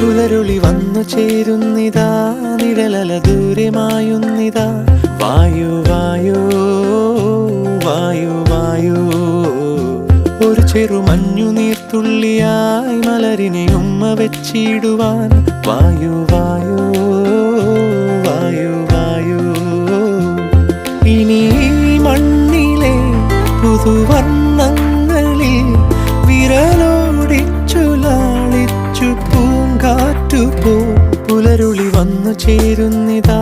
പുലരുളി വന്നു ചേരുന്നിതാ, നിഴലല ദൂരെ മായുന്നിതാ. വായു വായോ വായു വായോ, ഒരു ചെറു മഞ്ഞു നീർത്തുള്ളിയായി മലരിനെ ഉമ്മ വെച്ചിടുവാൻ. വായു വായോ വായു വായോ, ഇനി മണ്ണിലെ പുതുവർണ്ണങ്ങളിൽ വിരലോടിച്ചു ലാളിച്ചു പൂങ്കാറ്റുപോ. പുലരുളി വന്നു ചേരുന്നിതാ,